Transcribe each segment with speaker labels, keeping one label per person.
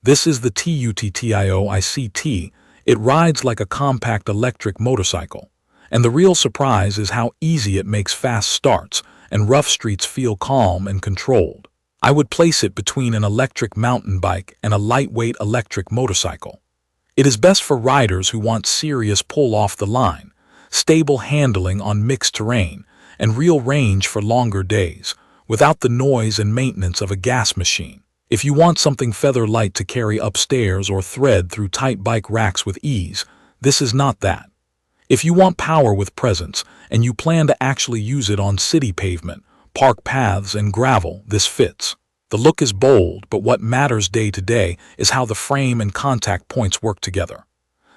Speaker 1: This is the TUTTIO ICT. It rides like a compact electric motorcycle. And the real surprise is how easy it makes fast starts and rough streets feel calm and controlled. I would place it between an electric mountain bike and a lightweight electric motorcycle. It is best for riders who want serious pull off the line, stable handling on mixed terrain, and real range for longer days, without the noise and maintenance of a gas machine. If you want something feather light to carry upstairs or thread through tight bike racks with ease, this is not that. If you want power with presence, and you plan to actually use it on city pavement, park paths, and gravel, this fits. The look is bold, but what matters day to day is how the frame and contact points work together.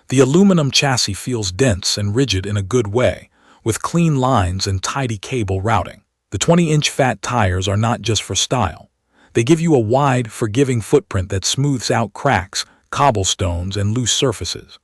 Speaker 1: The aluminum chassis feels dense and rigid in a good way, with clean lines and tidy cable routing. The 20-inch fat tires are not just for style. They give you a wide, forgiving footprint that smooths out cracks, cobblestones, and loose surfaces.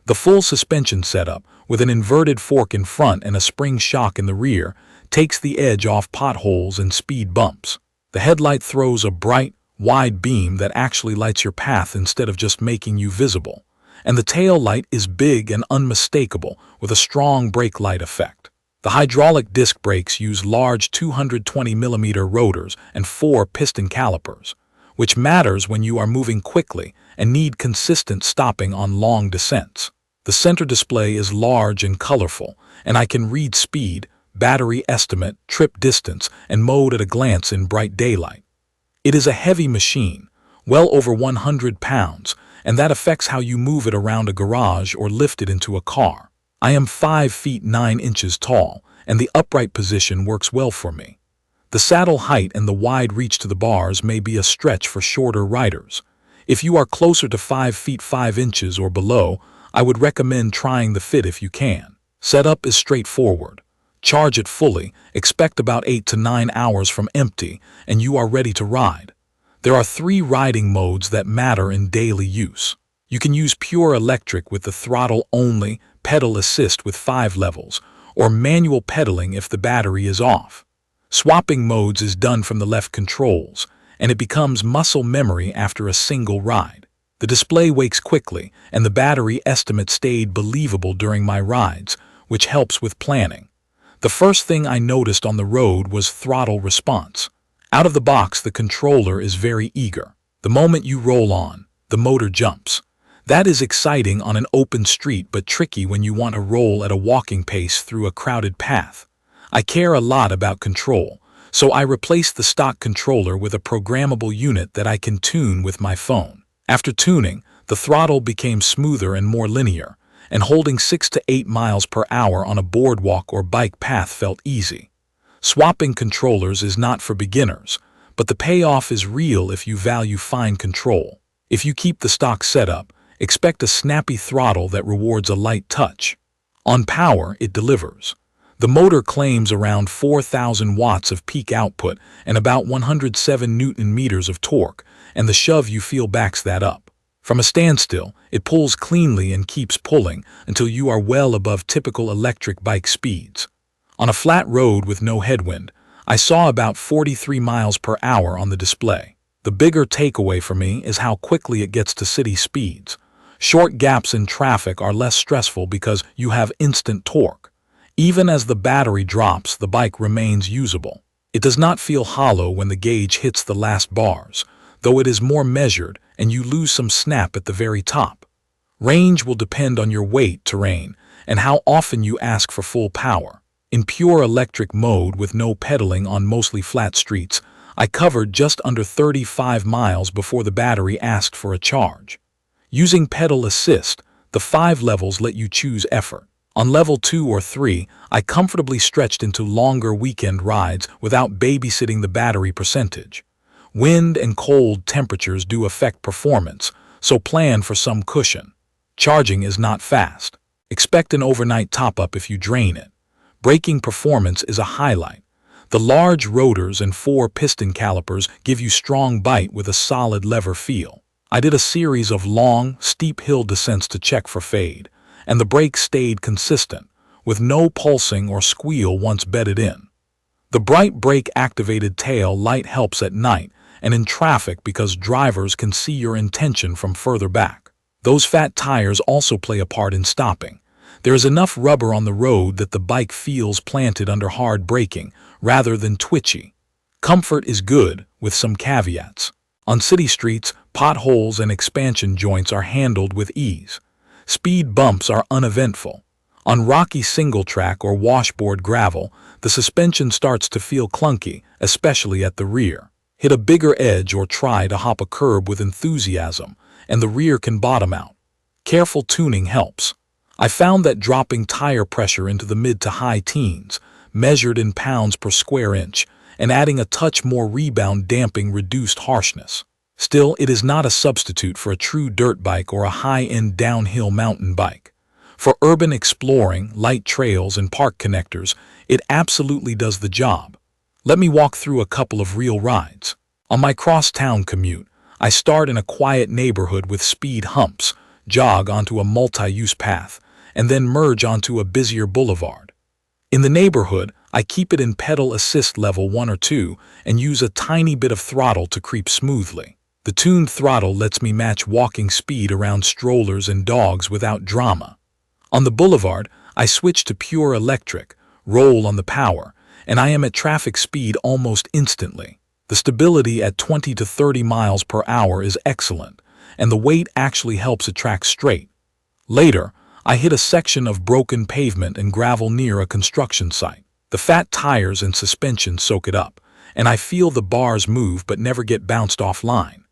Speaker 1: The full suspension setup, with an inverted fork in front and a spring shock in the rear, takes the edge off potholes and speed bumps. The headlight throws a bright, wide beam that actually lights your path instead of just making you visible. And the tail light is big and unmistakable, with a strong brake light effect. The hydraulic disc brakes use large 220mm rotors and 4 piston calipers, which matters when you are moving quickly and need consistent stopping on long descents. The center display is large and colorful, and I can read speed, battery estimate, trip distance, and mode at a glance in bright daylight. It is a heavy machine, well over 100 pounds, and that affects how you move it around a garage or lift it into a car. I am 5 feet 9 inches tall, and the upright position works well for me. The saddle height and the wide reach to the bars may be a stretch for shorter riders. If you are closer to 5 feet 5 inches or below, I would recommend trying the fit if you can. Setup is straightforward. Charge it fully, expect about 8 to 9 hours from empty, and you are ready to ride. There are 3 riding modes that matter in daily use. You can use pure electric with the throttle only, pedal assist with 5 levels, or manual pedaling if the battery is off. Swapping modes is done from the left controls, and it becomes muscle memory after a single ride. The display wakes quickly, and the battery estimate stayed believable during my rides, which helps with planning. The first thing I noticed on the road was throttle response. Out of the box, the controller is very eager. The moment you roll on, the motor jumps. That is exciting on an open street but tricky when you want to roll at a walking pace through a crowded path. I care a lot about control, so I replaced the stock controller with a programmable unit that I can tune with my phone. After tuning, the throttle became smoother and more linear, and holding 6 to 8 miles per hour on a boardwalk or bike path felt easy. Swapping controllers is not for beginners, but the payoff is real if you value fine control. If you keep the stock setup, expect a snappy throttle that rewards a light touch. On power, it delivers. The motor claims around 4,000 watts of peak output and about 107 Newton-meters of torque, and the shove you feel backs that up. From a standstill, it pulls cleanly and keeps pulling until you are well above typical electric bike speeds. On a flat road with no headwind, I saw about 43 miles per hour on the display. The bigger takeaway for me is how quickly it gets to city speeds. Short gaps in traffic are less stressful because you have instant torque. Even as the battery drops, the bike remains usable. It does not feel hollow when the gauge hits the last bars, though it is more measured and you lose some snap at the very top. Range will depend on your weight, terrain, and how often you ask for full power. In pure electric mode with no pedaling on mostly flat streets, I covered just under 35 miles before the battery asked for a charge. Using pedal assist, the 5 levels let you choose effort. On level 2 or 3, I comfortably stretched into longer weekend rides without babysitting the battery percentage. Wind and cold temperatures do affect performance, so plan for some cushion. Charging is not fast. Expect an overnight top-up if you drain it. Braking performance is a highlight. The large rotors and 4 piston calipers give you strong bite with a solid lever feel. I did a series of long, steep hill descents to check for fade, and the brakes stayed consistent, with no pulsing or squeal once bedded in. The bright brake-activated tail light helps at night, and in traffic because drivers can see your intention from further back. Those fat tires also play a part in stopping. There is enough rubber on the road that the bike feels planted under hard braking, rather than twitchy. Comfort is good, with some caveats. On city streets, potholes and expansion joints are handled with ease. Speed bumps are uneventful. On rocky single-track or washboard gravel, the suspension starts to feel clunky, especially at the rear. Hit a bigger edge or try to hop a curb with enthusiasm, and the rear can bottom out. Careful tuning helps. I found that dropping tire pressure into the mid to high teens, measured in pounds per square inch, and adding a touch more rebound damping reduced harshness. Still, it is not a substitute for a true dirt bike or a high-end downhill mountain bike. For urban exploring, light trails, and park connectors, it absolutely does the job. Let me walk through a couple of real rides. On my cross-town commute, I start in a quiet neighborhood with speed humps, jog onto a multi-use path, and then merge onto a busier boulevard. In the neighborhood, I keep it in pedal assist level 1 or 2 and use a tiny bit of throttle to creep smoothly. The tuned throttle lets me match walking speed around strollers and dogs without drama. On the boulevard, I switch to pure electric, roll on the power, and I am at traffic speed almost instantly. The stability at 20 to 30 miles per hour is excellent, and the weight actually helps it track straight. Later, I hit a section of broken pavement and gravel near a construction site. The fat tires and suspension soak it up, and I feel the bars move but never get bounced offline.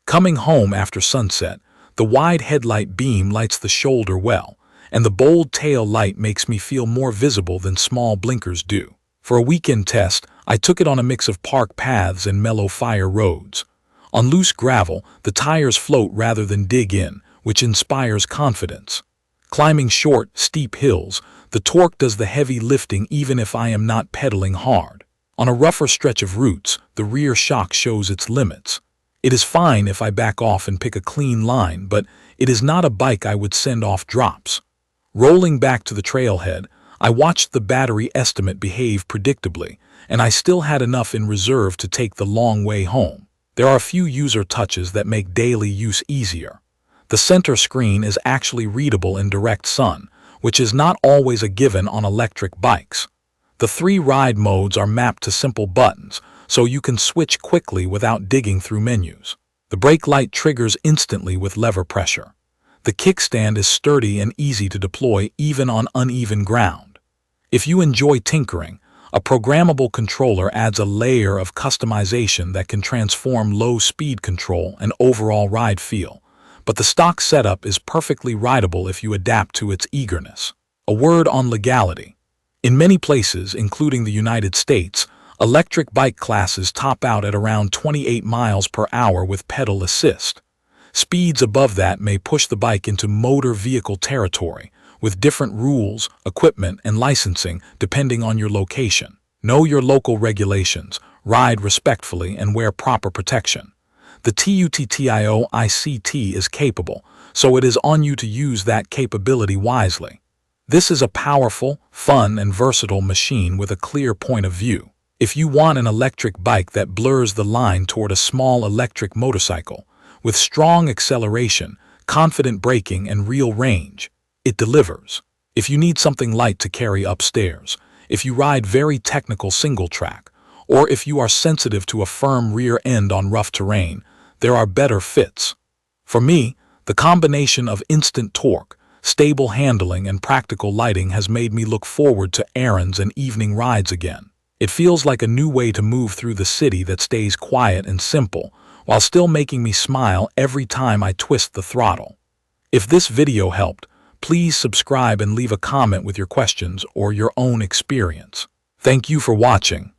Speaker 1: Coming home after sunset, the wide headlight beam lights the shoulder well, and the bold tail light makes me feel more visible than small blinkers do. For a weekend test, I took it on a mix of park paths and mellow fire roads. On loose gravel, the tires float rather than dig in, which inspires confidence. Climbing short, steep hills, the torque does the heavy lifting even if I am not pedaling hard. On a rougher stretch of routes, the rear shock shows its limits. It is fine if I back off and pick a clean line, but it is not a bike I would send off drops. Rolling back to the trailhead, I watched the battery estimate behave predictably, and I still had enough in reserve to take the long way home. There are a few user touches that make daily use easier. The center screen is actually readable in direct sun, which is not always a given on electric bikes. The 3 ride modes are mapped to simple buttons, so you can switch quickly without digging through menus. The brake light triggers instantly with lever pressure. The kickstand is sturdy and easy to deploy even on uneven ground. If you enjoy tinkering, a programmable controller adds a layer of customization that can transform low speed control and overall ride feel. But the stock setup is perfectly rideable if you adapt to its eagerness. A word on legality. In many places, including the United States, electric bike classes top out at around 28 miles per hour with pedal assist. Speeds above that may push the bike into motor vehicle territory, with different rules, equipment, and licensing depending on your location. Know your local regulations, ride respectfully, and wear proper protection. The TUTTIO ICT is capable, so it is on you to use that capability wisely. This is a powerful, fun, and versatile machine with a clear point of view. If you want an electric bike that blurs the line toward a small electric motorcycle, with strong acceleration, confident braking, and real range, it delivers. If you need something light to carry upstairs, if you ride very technical single track, or if you are sensitive to a firm rear end on rough terrain, there are better fits. For me, the combination of instant torque, stable handling, and practical lighting has made me look forward to errands and evening rides again. It feels like a new way to move through the city that stays quiet and simple, while still making me smile every time I twist the throttle. If this video helped, please subscribe and leave a comment with your questions or your own experience. Thank you for watching.